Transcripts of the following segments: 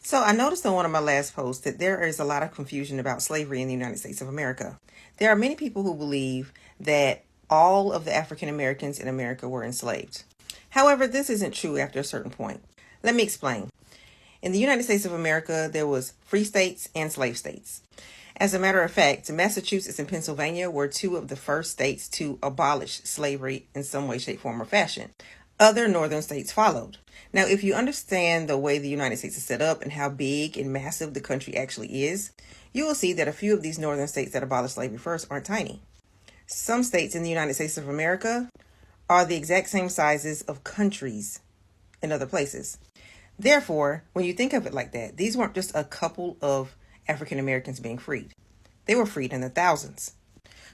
So I noticed on one of my last posts that there is a lot of confusion about slavery in the United States of America. There are many people who believe that all of the African Americans in America were enslaved. However, this isn't true after a certain point. Let me explain. In the United States of America, there was free states and slave states. As a matter of fact, Massachusetts and Pennsylvania were two of the first states to abolish slavery in some way, shape, form, or fashion. Other northern states followed. Now, if you understand the way the United States is set up and how big and massive the country actually is, you will see that a few of these northern states that abolished slavery first aren't tiny. Some states in the United States of America are the exact same sizes of countries in other places. Therefore, when you think of it like that, these weren't just a couple of African Americans being freed. They were freed in the thousands.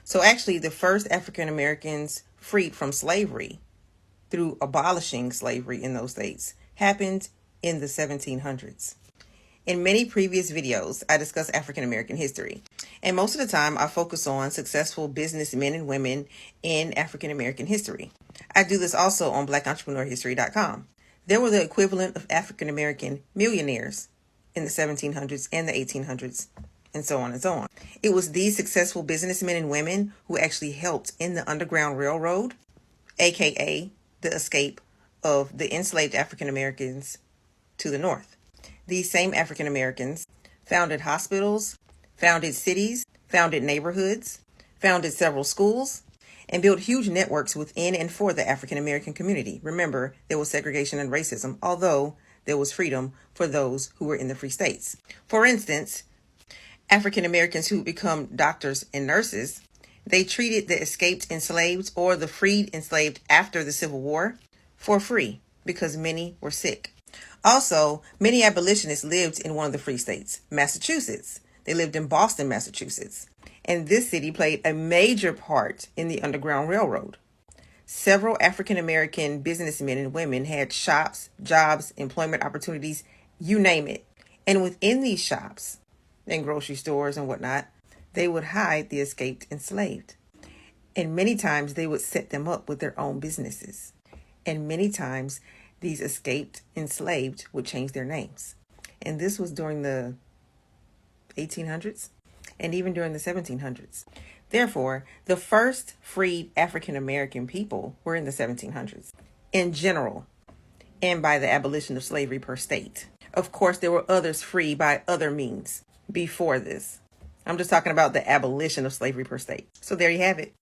So actually, the first African Americans freed from slavery through abolishing slavery in those states happened in the 1700s. In many previous videos, I discuss African American history, and most of the time I focus on successful businessmen and women in African American history. I do this also on blackentrepreneur.history.com. There were the equivalent of African American millionaires in the 1700s and the 1800s, and so on and so on. It was these successful businessmen and women who actually helped in the Underground Railroad, aka the escape of the enslaved African Americans to the North. These same African Americans founded hospitals, founded cities, founded neighborhoods, founded several schools, and built huge networks within and for the African American community. Remember, there was segregation and racism, although there was freedom for those who were in the free states. For instance, African Americans who become doctors and nurses, they treated the escaped enslaved or the freed enslaved after the Civil War for free because many were sick. Also, many abolitionists lived in one of the free states, Massachusetts. They lived in Boston, Massachusetts. And this city played a major part in the Underground Railroad. Several African American businessmen and women had shops, jobs, employment opportunities, you name it. And within these shops and grocery stores and whatnot, they would hide the escaped enslaved. And many times they would set them up with their own businesses. And many times these escaped enslaved would change their names. And this was during the 1800s and even during the 1700s. Therefore, the first freed African American people were in the 1700s in general, and by the abolition of slavery per state. Of course, there were others free by other means before this. I'm just talking about the abolition of slavery per state. So there you have it.